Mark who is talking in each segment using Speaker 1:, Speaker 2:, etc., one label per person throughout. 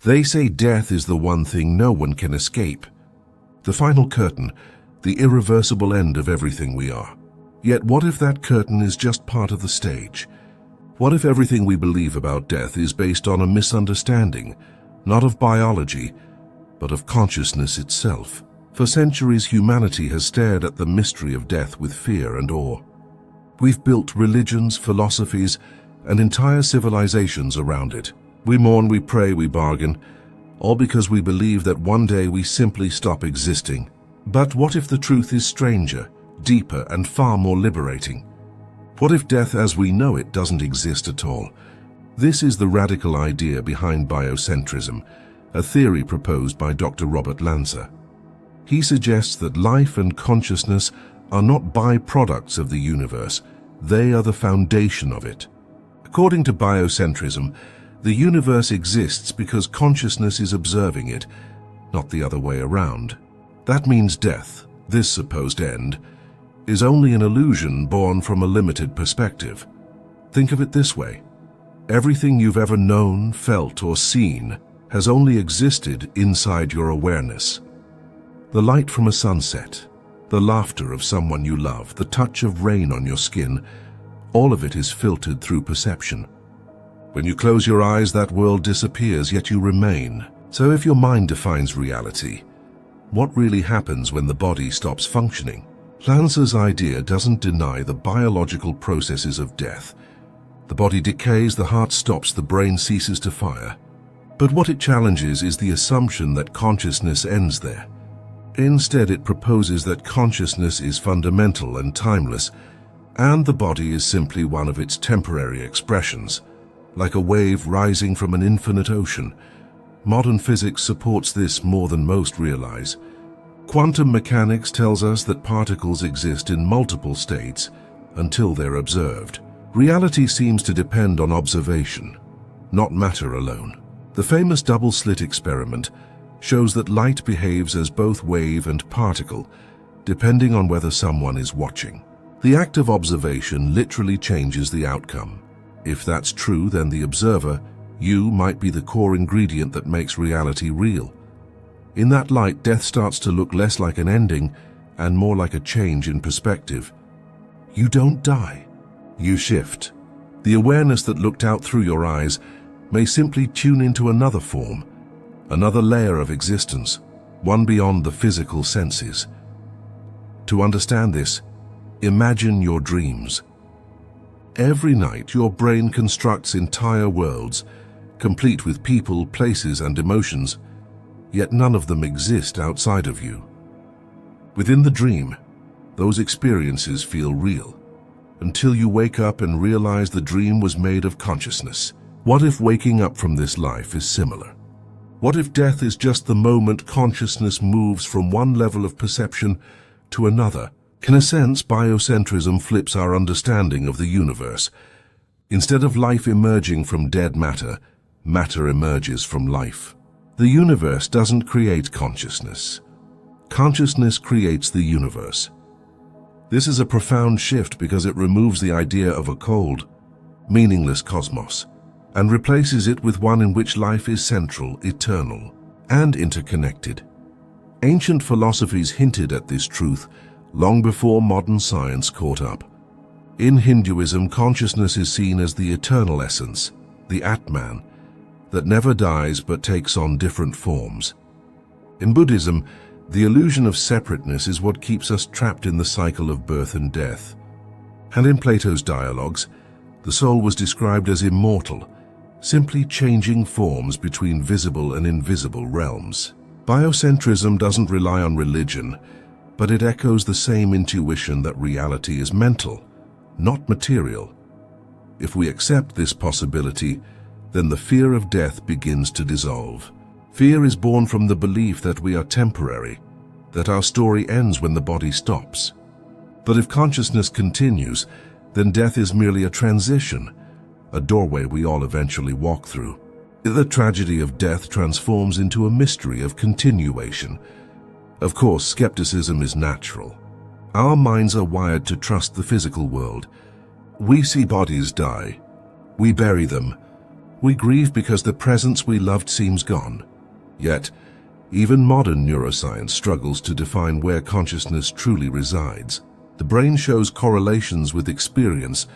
Speaker 1: They say death is the one thing no one can escape. The final curtain, the irreversible end of everything we are. Yet what if that curtain is just part of the stage? What if everything we believe about death is based on a misunderstanding, not of biology, but of consciousness itself? For centuries, humanity has stared at the mystery of death with fear and awe. We've built religions, philosophies, and entire civilizations around it. We mourn, we pray, we bargain, all because we believe that one day we simply stop existing. But what if the truth is stranger, deeper, and far more liberating? What if death as we know it doesn't exist at all? This is the radical idea behind biocentrism, a theory proposed by Dr. Robert Lanza. He suggests that life and consciousness are not byproducts of the universe, they are the foundation of it. According to biocentrism, the universe exists because consciousness is observing it, not the other way around. That means death, this supposed end, is only an illusion born from a limited perspective. Think of it this way. Everything you've ever known, felt, or seen has only existed inside your awareness. The light from a sunset, the laughter of someone you love, the touch of rain on your skin, all of it is filtered through perception. When you close your eyes, that world disappears, yet you remain. So if your mind defines reality, what really happens when the body stops functioning? Lanza's idea doesn't deny the biological processes of death. The body decays, the heart stops, the brain ceases to fire. But what it challenges is the assumption that consciousness ends there. Instead, it proposes that consciousness is fundamental and timeless, and the body is simply one of its temporary expressions, like a wave rising from an infinite ocean. Modern physics supports this more than most realize. Quantum mechanics tells us that particles exist in multiple states until they're observed. Reality seems to depend on observation, not matter alone. The famous double-slit experiment shows that light behaves as both wave and particle, depending on whether someone is watching. The act of observation literally changes the outcome. If that's true, then the observer, you, might be the core ingredient that makes reality real. In that light, death starts to look less like an ending and more like a change in perspective. You don't die. You shift. The awareness that looked out through your eyes may simply tune into another form, another layer of existence, one beyond the physical senses. To understand this, imagine your dreams. Every night, your brain constructs entire worlds, complete with people, places, and emotions, yet none of them exist outside of you. Within the dream, those experiences feel real, until you wake up and realize the dream was made of consciousness. What if waking up from this life is similar? What if death is just the moment consciousness moves from one level of perception to another? In a sense, biocentrism flips our understanding of the universe. Instead of life emerging from dead matter, matter emerges from life. The universe doesn't create consciousness. Consciousness creates the universe. This is a profound shift because it removes the idea of a cold, meaningless cosmos and replaces it with one in which life is central, eternal, and interconnected. Ancient philosophies hinted at this truth long before modern science caught up. In Hinduism, consciousness is seen as the eternal essence, the Atman, that never dies but takes on different forms. In Buddhism, the illusion of separateness is what keeps us trapped in the cycle of birth and death. And in Plato's dialogues, the soul was described as immortal, simply changing forms between visible and invisible realms. Biocentrism doesn't rely on religion, but it echoes the same intuition that reality is mental, not material. If we accept this possibility, then the fear of death begins to dissolve. Fear is born from the belief that we are temporary, that our story ends when the body stops. But if consciousness continues, then death is merely a transition, a doorway we all eventually walk through. The tragedy of death transforms into a mystery of continuation. Of course, skepticism is natural. Our minds are wired to trust the physical world. We see bodies die. We bury them. We grieve because the presence we loved seems gone. Yet, even modern neuroscience struggles to define where consciousness truly resides. The brain shows correlations with experience,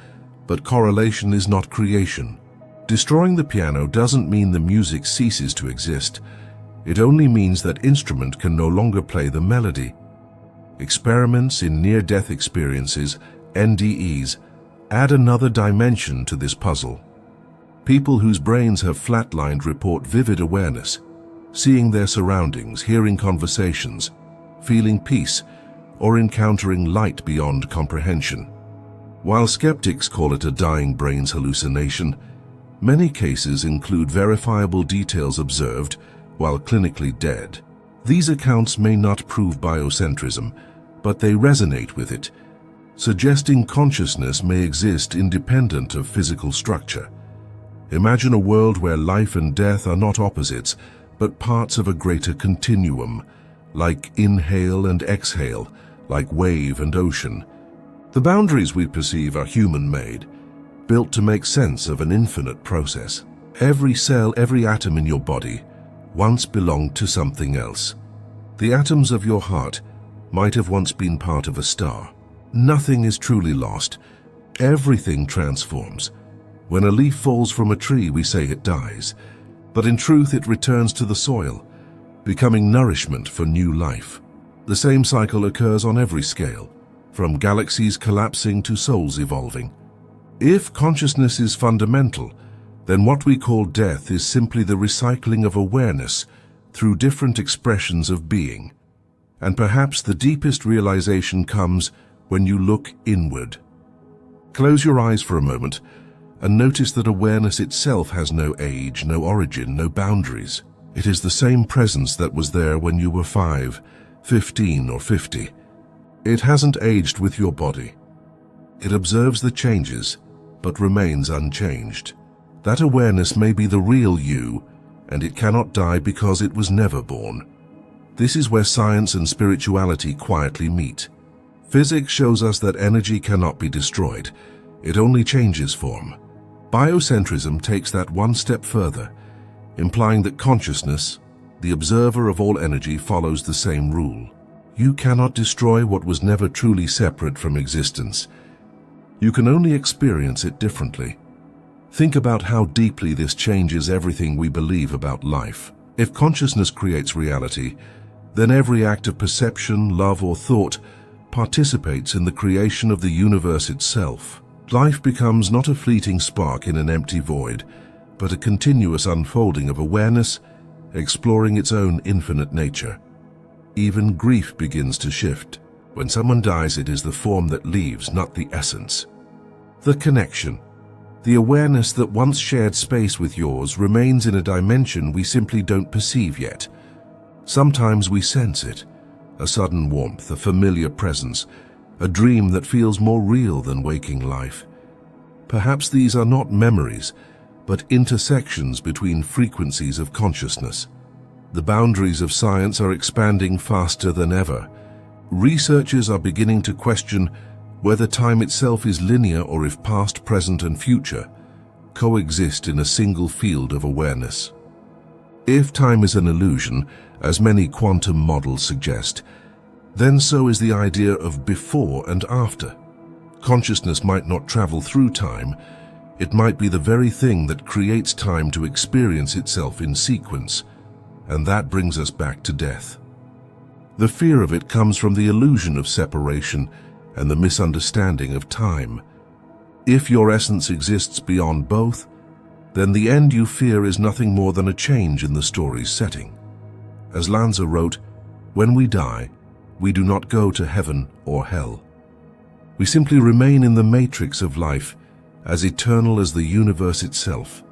Speaker 1: but correlation is not creation. Destroying the piano doesn't mean the music ceases to exist. It only means that instrument can no longer play the melody. Experiments in near-death experiences, NDEs, add another dimension to this puzzle. People whose brains have flatlined report vivid awareness, seeing their surroundings, hearing conversations, feeling peace, or encountering light beyond comprehension. While skeptics call it a dying brain's hallucination, many cases include verifiable details observed while clinically dead. These accounts may not prove biocentrism, but they resonate with it, suggesting consciousness may exist independent of physical structure. Imagine a world where life and death are not opposites, but parts of a greater continuum, like inhale and exhale, like wave and ocean. The boundaries we perceive are human-made, built to make sense of an infinite process. Every cell, every atom in your body once belonged to something else. The atoms of your heart might have once been part of a star. Nothing is truly lost. Everything transforms. When a leaf falls from a tree, we say it dies, but in truth it returns to the soil, becoming nourishment for new life. The same cycle occurs on every scale, from galaxies collapsing to souls evolving. If consciousness is fundamental, then what we call death is simply the recycling of awareness through different expressions of being. And perhaps the deepest realization comes when you look inward. Close your eyes for a moment and notice that awareness itself has no age, no origin, no boundaries. It is the same presence that was there when you were 5, 15, or 50. It hasn't aged with your body. It observes the changes, but remains unchanged. That awareness may be the real you, and it cannot die because it was never born. This is where science and spirituality quietly meet. Physics shows us that energy cannot be destroyed. It only changes form. Biocentrism takes that one step further, implying that consciousness, the observer of all energy, follows the same rule. You cannot destroy what was never truly separate from existence. You can only experience it differently. Think about how deeply this changes everything we believe about life. If consciousness creates reality, then every act of perception, love, or thought participates in the creation of the universe itself. Life becomes not a fleeting spark in an empty void, but a continuous unfolding of awareness, exploring its own infinite nature. Even grief begins to shift. When someone dies, it is the form that leaves, not the essence. The connection, the awareness that once shared space with yours, remains in a dimension we simply don't perceive yet. Sometimes we sense it, a sudden warmth, a familiar presence, a dream that feels more real than waking life. Perhaps these are not memories, but intersections between frequencies of consciousness. The boundaries of science are expanding faster than ever. Researchers are beginning to question whether time itself is linear or if past, present, and future coexist in a single field of awareness. If time is an illusion, as many quantum models suggest, then so is the idea of before and after. Consciousness might not travel through time. It might be the very thing that creates time to experience itself in sequence, and that brings us back to death. The fear of it comes from the illusion of separation and the misunderstanding of time. If your essence exists beyond both, then the end you fear is nothing more than a change in the story's setting. As Lanza wrote, "When we die, we do not go to heaven or hell. We simply remain in the matrix of life, as eternal as the universe itself.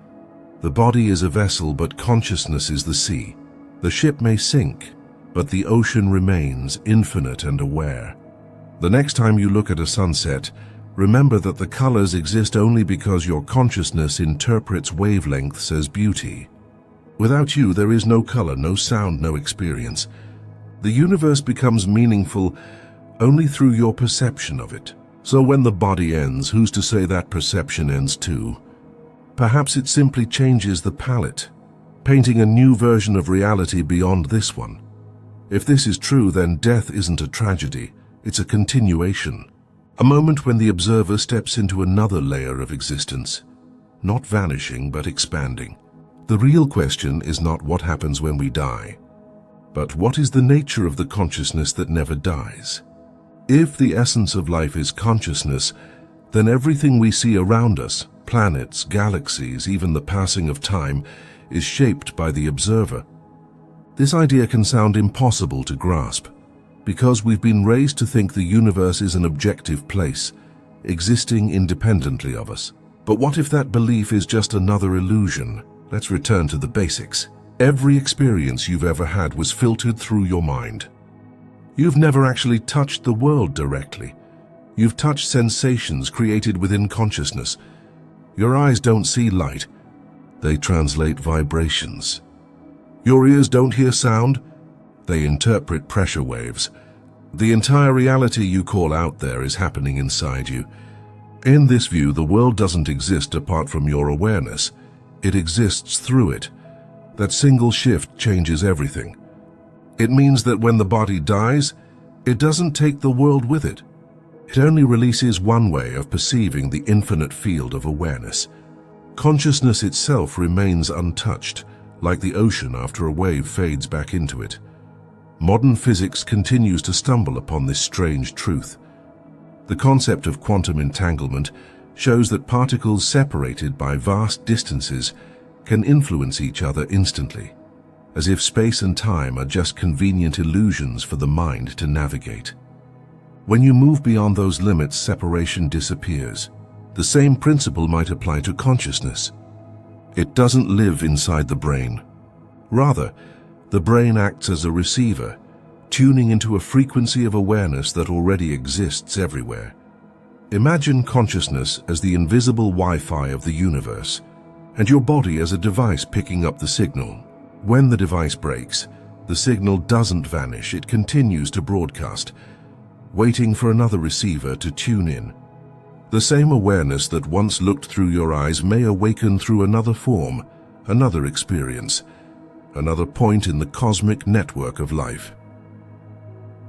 Speaker 1: The body is a vessel, but consciousness is the sea. The ship may sink, but the ocean remains infinite and aware." The next time you look at a sunset, remember that the colors exist only because your consciousness interprets wavelengths as beauty. Without you, there is no color, no sound, no experience. The universe becomes meaningful only through your perception of it. So when the body ends, who's to say that perception ends too? Perhaps it simply changes the palette, painting a new version of reality beyond this one. If this is true, then death isn't a tragedy, it's a continuation. A moment when the observer steps into another layer of existence, not vanishing but expanding. The real question is not what happens when we die, but what is the nature of the consciousness that never dies? If the essence of life is consciousness, then everything we see around us, planets, galaxies, even the passing of time, is shaped by the observer. This idea can sound impossible to grasp, because we've been raised to think the universe is an objective place, existing independently of us. But what if that belief is just another illusion? Let's return to the basics. Every experience you've ever had was filtered through your mind. You've never actually touched the world directly. You've touched sensations created within consciousness. Your eyes don't see light. They translate vibrations. Your ears don't hear sound. They interpret pressure waves. The entire reality you call out there is happening inside you. In this view, the world doesn't exist apart from your awareness. It exists through it. That single shift changes everything. It means that when the body dies, it doesn't take the world with it. It only releases one way of perceiving the infinite field of awareness. Consciousness itself remains untouched, like the ocean after a wave fades back into it. Modern physics continues to stumble upon this strange truth. The concept of quantum entanglement shows that particles separated by vast distances can influence each other instantly, as if space and time are just convenient illusions for the mind to navigate. When you move beyond those limits, separation disappears. The same principle might apply to consciousness. It doesn't live inside the brain. Rather, the brain acts as a receiver, tuning into a frequency of awareness that already exists everywhere. Imagine consciousness as the invisible Wi-Fi of the universe, and your body as a device picking up the signal. When the device breaks, the signal doesn't vanish, it continues to broadcast, waiting for another receiver to tune in. The same awareness that once looked through your eyes may awaken through another form, another experience, another point in the cosmic network of life.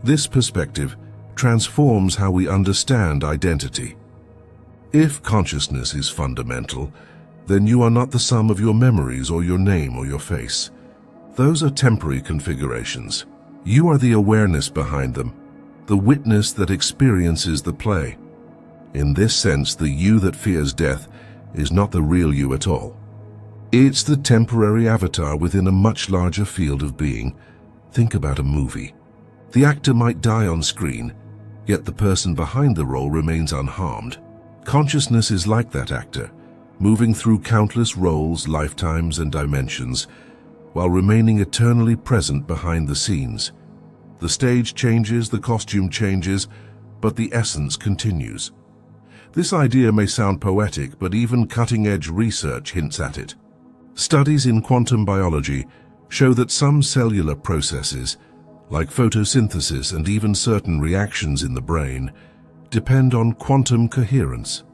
Speaker 1: This perspective transforms how we understand identity. If consciousness is fundamental, then you are not the sum of your memories or your name or your face. Those are temporary configurations. You are the awareness behind them, the witness that experiences the play. In this sense, the you that fears death is not the real you at all. It's the temporary avatar within a much larger field of being. Think about a movie. The actor might die on screen, yet the person behind the role remains unharmed. Consciousness is like that actor, moving through countless roles, lifetimes, and dimensions, while remaining eternally present behind the scenes. The stage changes, the costume changes, but the essence continues. This idea may sound poetic, but even cutting-edge research hints at it. Studies in quantum biology show that some cellular processes, like photosynthesis and even certain reactions in the brain, depend on quantum coherence.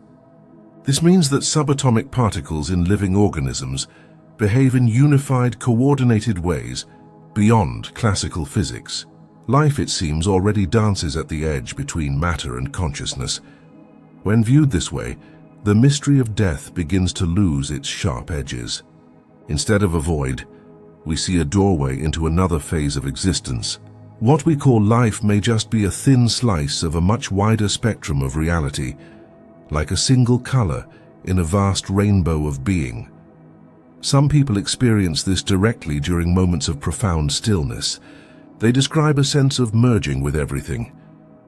Speaker 1: This means that subatomic particles in living organisms behave in unified, coordinated ways beyond classical physics. Life, it seems, already dances at the edge between matter and consciousness. When viewed this way, the mystery of death begins to lose its sharp edges. Instead of a void, we see a doorway into another phase of existence. What we call life may just be a thin slice of a much wider spectrum of reality, like a single color in a vast rainbow of being. Some people experience this directly during moments of profound stillness. They describe a sense of merging with everything,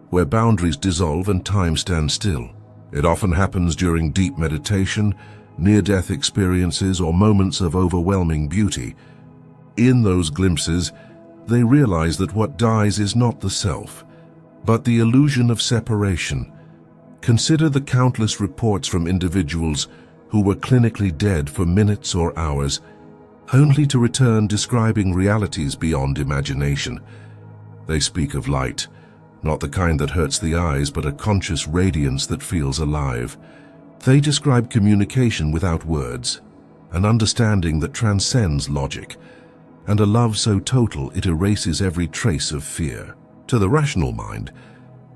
Speaker 1: where boundaries dissolve and time stands still. It often happens during deep meditation, near-death experiences, or moments of overwhelming beauty. In those glimpses, they realize that what dies is not the self, but the illusion of separation. Consider the countless reports from individuals who were clinically dead for minutes or hours, only to return describing realities beyond imagination. They speak of light, not the kind that hurts the eyes, but a conscious radiance that feels alive. They describe communication without words, an understanding that transcends logic, and a love so total it erases every trace of fear. To the rational mind,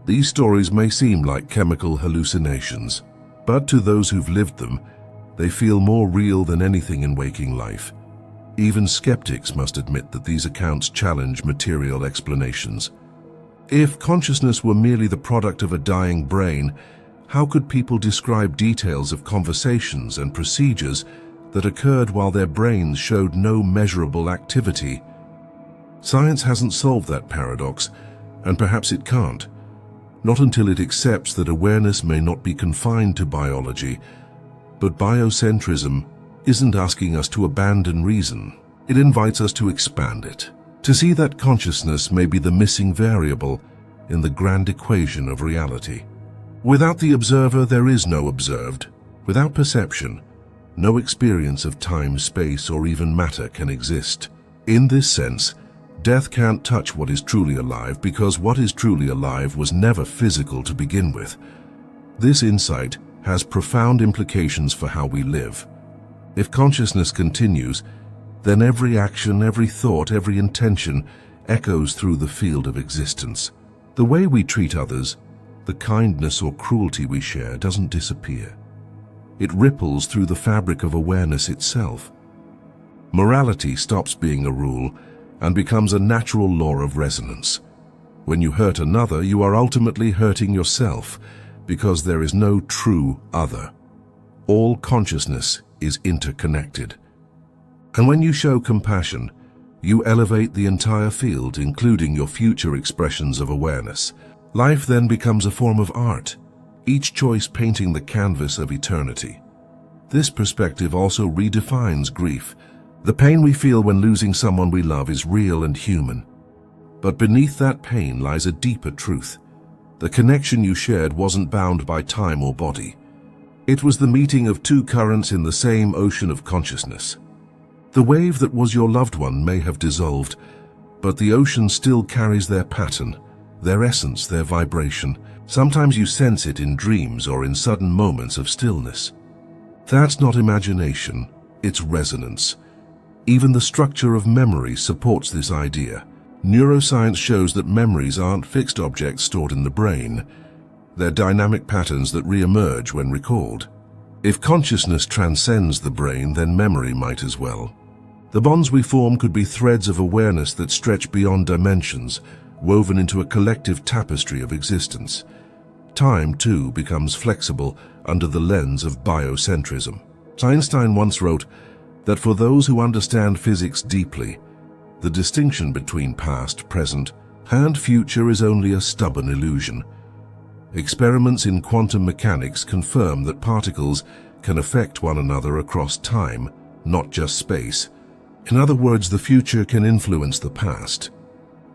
Speaker 1: these stories may seem like chemical hallucinations, but to those who've lived them, they feel more real than anything in waking life. Even skeptics must admit that these accounts challenge material explanations. If consciousness were merely the product of a dying brain, how could people describe details of conversations and procedures that occurred while their brains showed no measurable activity? Science hasn't solved that paradox, and perhaps it can't. Not until it accepts that awareness may not be confined to biology. But biocentrism isn't asking us to abandon reason. It invites us to expand it, to see that consciousness may be the missing variable in the grand equation of reality. Without the observer, there is no observed. Without perception, no experience of time, space, or even matter can exist. In this sense, death can't touch what is truly alive, because what is truly alive was never physical to begin with. This insight has profound implications for how we live. If consciousness continues, then every action, every thought, every intention echoes through the field of existence. The way we treat others, the kindness or cruelty we share, doesn't disappear. It ripples through the fabric of awareness itself. Morality stops being a rule and becomes a natural law of resonance. When you hurt another, you are ultimately hurting yourself, because there is no true other. All consciousness is interconnected. And when you show compassion, you elevate the entire field, including your future expressions of awareness. Life then becomes a form of art, each choice painting the canvas of eternity. This perspective also redefines grief. The pain we feel when losing someone we love is real and human. But beneath that pain lies a deeper truth. The connection you shared wasn't bound by time or body. It was the meeting of two currents in the same ocean of consciousness. The wave that was your loved one may have dissolved, but the ocean still carries their pattern, their essence, their vibration. Sometimes you sense it in dreams or in sudden moments of stillness. That's not imagination, it's resonance. Even the structure of memory supports this idea. Neuroscience shows that memories aren't fixed objects stored in the brain. They're dynamic patterns that re-emerge when recalled. If consciousness transcends the brain, then memory might as well. The bonds we form could be threads of awareness that stretch beyond dimensions, woven into a collective tapestry of existence. Time, too, becomes flexible under the lens of biocentrism. Einstein once wrote that for those who understand physics deeply, the distinction between past, present, and future is only a stubborn illusion. Experiments in quantum mechanics confirm that particles can affect one another across time, not just space. In other words, the future can influence the past.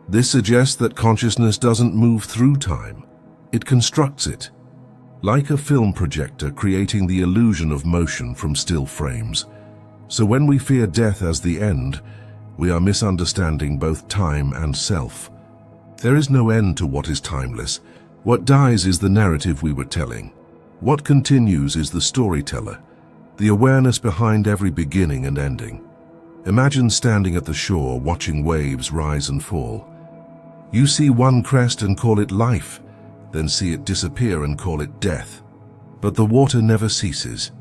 Speaker 1: This suggests that consciousness doesn't move through time. It constructs it, like a film projector creating the illusion of motion from still frames. So when we fear death as the end, we are misunderstanding both time and self. There is no end to what is timeless. What dies is the narrative we were telling. What continues is the storyteller, the awareness behind every beginning and ending. Imagine standing at the shore watching waves rise and fall. You see one crest and call it life, then see it disappear and call it death. But the water never ceases.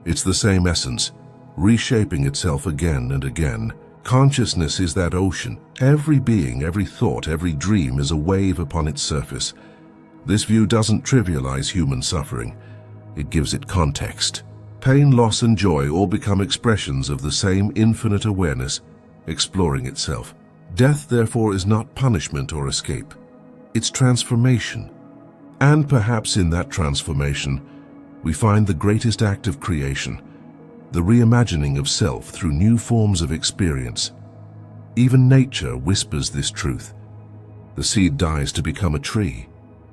Speaker 1: It's the same essence, reshaping itself again and again. Consciousness is that ocean. Every being, every thought, every dream is a wave upon its surface. This view doesn't trivialize human suffering. It gives it context. Pain, loss, and joy all become expressions of the same infinite awareness, exploring itself. Death, therefore, is not punishment or escape. It's transformation. And perhaps in that transformation, we find the greatest act of creation, the reimagining of self through new forms of experience. Even nature whispers this truth. The seed dies to become a tree.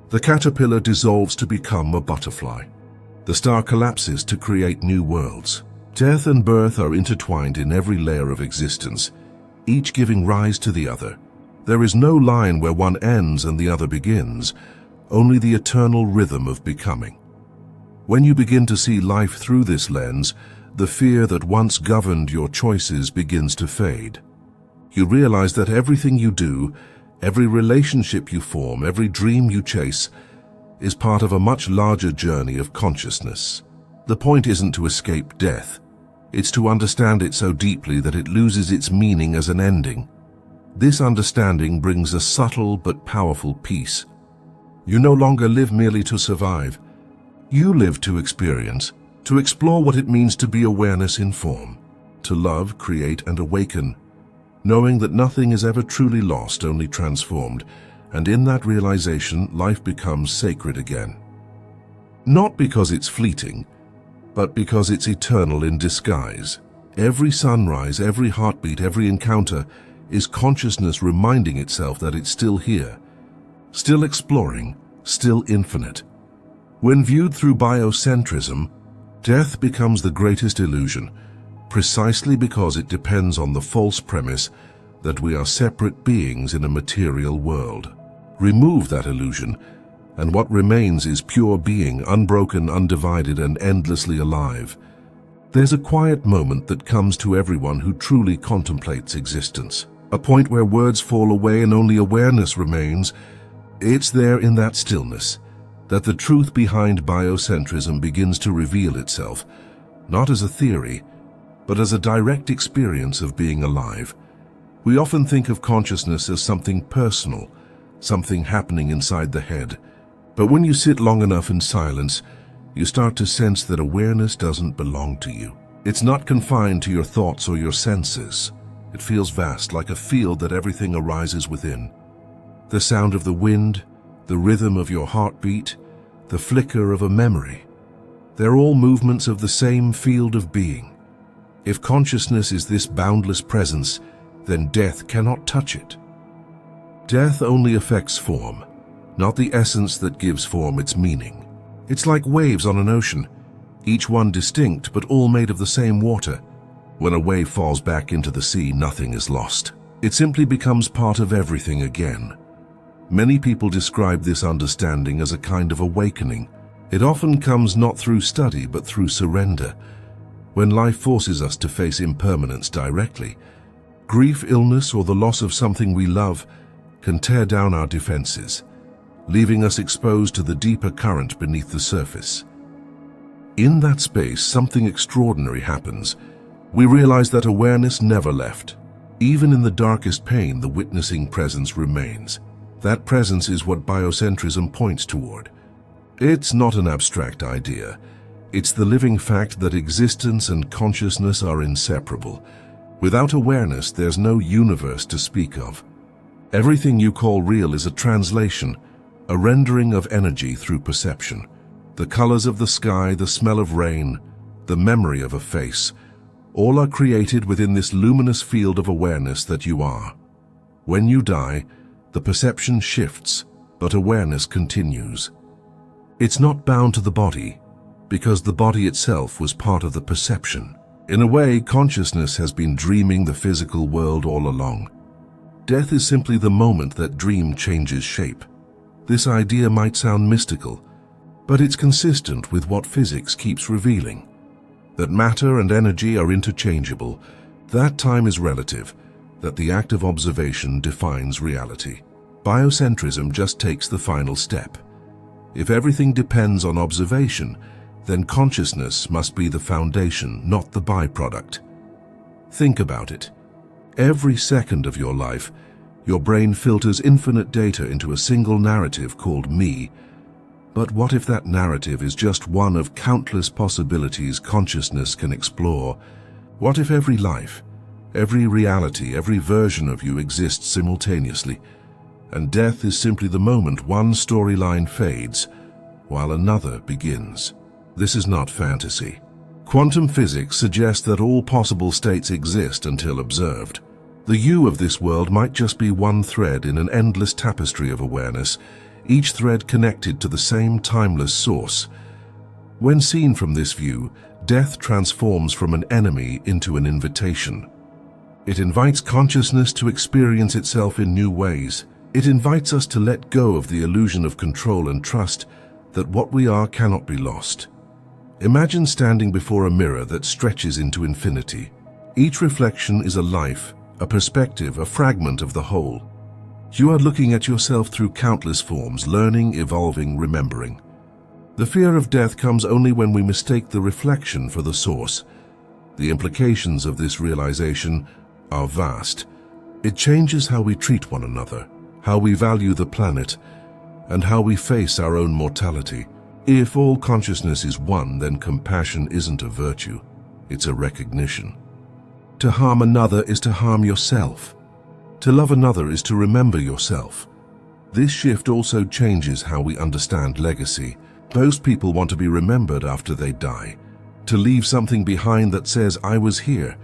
Speaker 1: The caterpillar dissolves to become a butterfly. The star collapses to create new worlds. Death and birth are intertwined in every layer of existence, each giving rise to the other. There is no line where one ends and the other begins, only the eternal rhythm of becoming. When you begin to see life through this lens, the fear that once governed your choices begins to fade. You realize that everything you do, every relationship you form, every dream you chase, is part of a much larger journey of consciousness. The point isn't to escape death. It's to understand it so deeply that it loses its meaning as an ending. This understanding brings a subtle but powerful peace. You no longer live merely to survive. You live to experience, to explore what it means to be awareness in form, to love, create, and awaken, knowing that nothing is ever truly lost, only transformed, and in that realization, life becomes sacred again. Not because it's fleeting, but because it's eternal in disguise. Every sunrise, every heartbeat, every encounter is consciousness reminding itself that it's still here, still exploring, still infinite. When viewed through biocentrism, death becomes the greatest illusion, precisely because it depends on the false premise that we are separate beings in a material world. Remove that illusion, and what remains is pure being, unbroken, undivided, and endlessly alive. There's a quiet moment that comes to everyone who truly contemplates existence, a point where words fall away and only awareness remains. It's there in that stillness that the truth behind biocentrism begins to reveal itself, not as a theory, but as a direct experience of being alive. We often think of consciousness as something personal, something happening inside the head. But when you sit long enough in silence, you start to sense that awareness doesn't belong to you. It's not confined to your thoughts or your senses. It feels vast, like a field that everything arises within. The sound of the wind, the rhythm of your heartbeat, the flicker of a memory. They're all movements of the same field of being. If consciousness is this boundless presence, then death cannot touch it. Death only affects form, not the essence that gives form its meaning. It's like waves on an ocean, each one distinct but all made of the same water. When a wave falls back into the sea, nothing is lost. It simply becomes part of everything again. Many people describe this understanding as a kind of awakening. It often comes not through study but through surrender, when life forces us to face impermanence directly. Grief, illness, or the loss of something we love can tear down our defenses, leaving us exposed to the deeper current beneath the surface. In that space, something extraordinary happens. We realize that awareness never left. Even in the darkest pain, the witnessing presence remains. That presence is what biocentrism points toward. It's not an abstract idea. It's the living fact that existence and consciousness are inseparable. Without awareness, there's no universe to speak of. Everything you call real is a translation, a rendering of energy through perception. The colors of the sky, the smell of rain, the memory of a face, all are created within this luminous field of awareness that you are. When you die, the perception shifts, but awareness continues. It's not bound to the body, because the body itself was part of the perception. In a way, consciousness has been dreaming the physical world all along. Death is simply the moment that dream changes shape. This idea might sound mystical, but it's consistent with what physics keeps revealing. That matter and energy are interchangeable, that time is relative, that the act of observation defines reality. Biocentrism just takes the final step. If everything depends on observation, then consciousness must be the foundation, not the byproduct. Think about it. Every second of your life, your brain filters infinite data into a single narrative called me. But what if that narrative is just one of countless possibilities consciousness can explore? What if every life, every reality, every version of you exists simultaneously, and death is simply the moment one storyline fades while another begins? This is not fantasy. Quantum physics suggests that all possible states exist until observed. The you of this world might just be one thread in an endless tapestry of awareness, each thread connected to the same timeless source. When seen from this view, death transforms from an enemy into an invitation. It invites consciousness to experience itself in new ways. It invites us to let go of the illusion of control and trust that what we are cannot be lost. Imagine standing before a mirror that stretches into infinity. Each reflection is a life, a perspective, a fragment of the whole. You are looking at yourself through countless forms, learning, evolving, remembering. The fear of death comes only when we mistake the reflection for the source. The implications of this realization are vast. It changes how we treat one another, how we value the planet, and how we face our own mortality. If all consciousness is one, then compassion isn't a virtue, it's a recognition. To harm another is to harm yourself. To love another is to remember yourself. This shift also changes how we understand legacy. Most people want to be remembered after they die, to leave something behind that says, "I was here."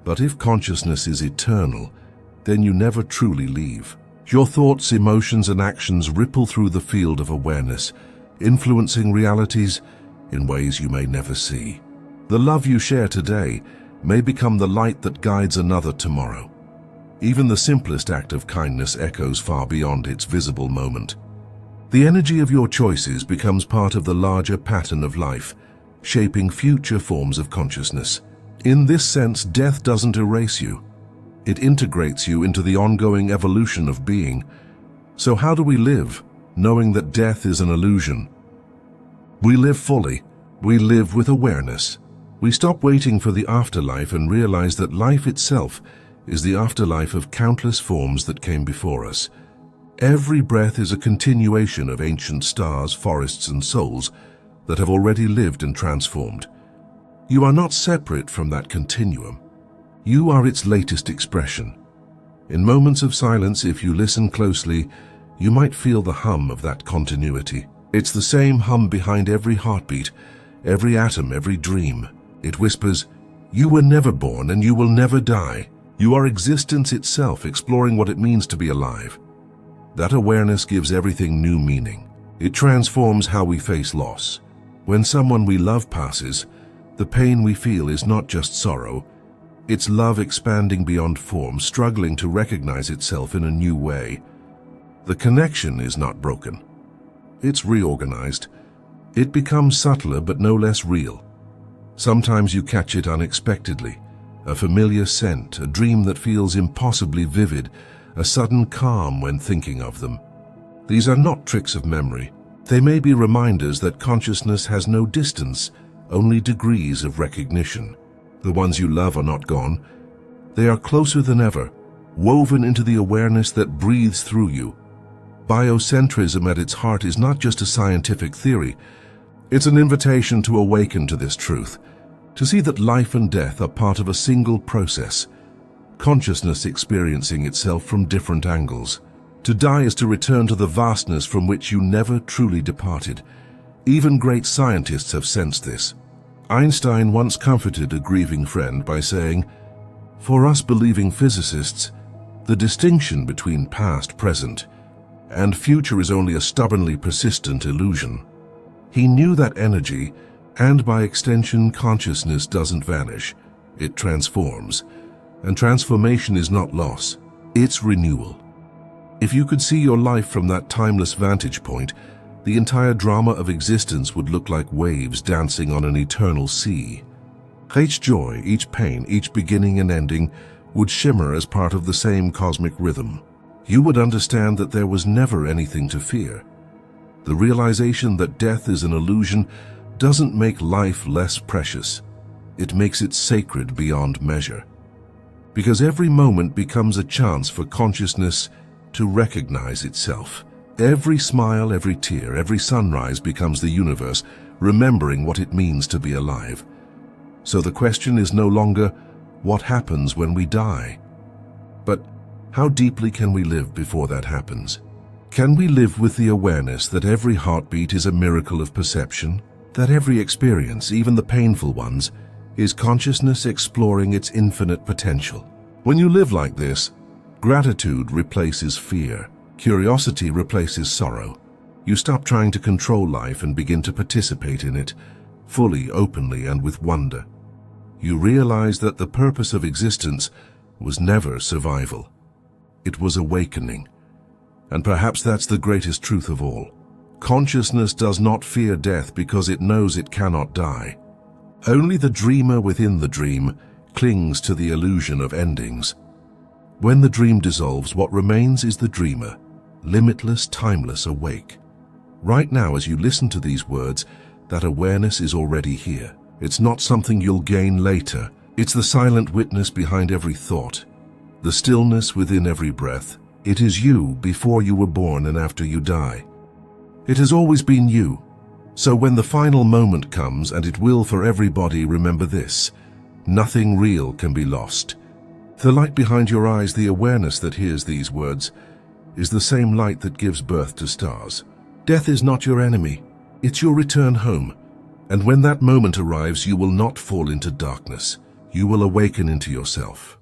Speaker 1: But if consciousness is eternal, then you never truly leave. Your thoughts, emotions, and actions ripple through the field of awareness, influencing realities in ways you may never see. The love you share today may become the light that guides another tomorrow. Even the simplest act of kindness echoes far beyond its visible moment. The energy of your choices becomes part of the larger pattern of life, shaping future forms of consciousness. In this sense, death doesn't erase you. It integrates you into the ongoing evolution of being. So how do we live, knowing that death is an illusion? We live fully. We live with awareness. We stop waiting for the afterlife and realize that life itself is the afterlife of countless forms that came before us. Every breath is a continuation of ancient stars, forests, and souls that have already lived and transformed. You are not separate from that continuum. You are its latest expression. In moments of silence, if you listen closely, you might feel the hum of that continuity. It's the same hum behind every heartbeat, every atom, every dream. It whispers, "You were never born and you will never die." You are existence itself, exploring what it means to be alive. That awareness gives everything new meaning. It transforms how we face loss. When someone we love passes, the pain we feel is not just sorrow. It's love expanding beyond form, struggling to recognize itself in a new way. The connection is not broken. It's reorganized. It becomes subtler but no less real. Sometimes you catch it unexpectedly. A familiar scent, a dream that feels impossibly vivid, a sudden calm when thinking of them. These are not tricks of memory. They may be reminders that consciousness has no distance, only degrees of recognition. The ones you love are not gone. They are closer than ever, woven into the awareness that breathes through you. Biocentrism at its heart is not just a scientific theory. It's an invitation to awaken to this truth, to see that life and death are part of a single process, consciousness experiencing itself from different angles. To die is to return to the vastness from which you never truly departed. Even great scientists have sensed this. Einstein once comforted a grieving friend by saying, "For us believing physicists, the distinction between past, present, and future is only a stubbornly persistent illusion." He knew that energy, and by extension consciousness, doesn't vanish. It transforms. And transformation is not loss, it's renewal. If you could see your life from that timeless vantage point, the entire drama of existence would look like waves dancing on an eternal sea. Each joy, each pain, each beginning and ending would shimmer as part of the same cosmic rhythm. You would understand that there was never anything to fear. The realization that death is an illusion doesn't make life less precious. It makes it sacred beyond measure. Because every moment becomes a chance for consciousness to recognize itself. Every smile, every tear, every sunrise becomes the universe, remembering what it means to be alive. So the question is no longer, what happens when we die? But how deeply can we live before that happens? Can we live with the awareness that every heartbeat is a miracle of perception? That every experience, even the painful ones, is consciousness exploring its infinite potential? When you live like this, gratitude replaces fear. Curiosity replaces sorrow. You stop trying to control life and begin to participate in it, fully, openly, and with wonder. You realize that the purpose of existence was never survival. It was awakening. And perhaps that's the greatest truth of all. Consciousness does not fear death because it knows it cannot die. Only the dreamer within the dream clings to the illusion of endings. When the dream dissolves, what remains is the dreamer, limitless, timeless, awake. Right now, as you listen to these words, that awareness is already here. It's not something you'll gain later. It's the silent witness behind every thought, the stillness within every breath. It is you before you were born and after you die. It has always been you. So when the final moment comes, and it will for everybody, remember this: nothing real can be lost. The light behind your eyes, the awareness that hears these words, is the same light that gives birth to stars. Death is not your enemy. It's your return home. And when that moment arrives, you will not fall into darkness. You will awaken into yourself.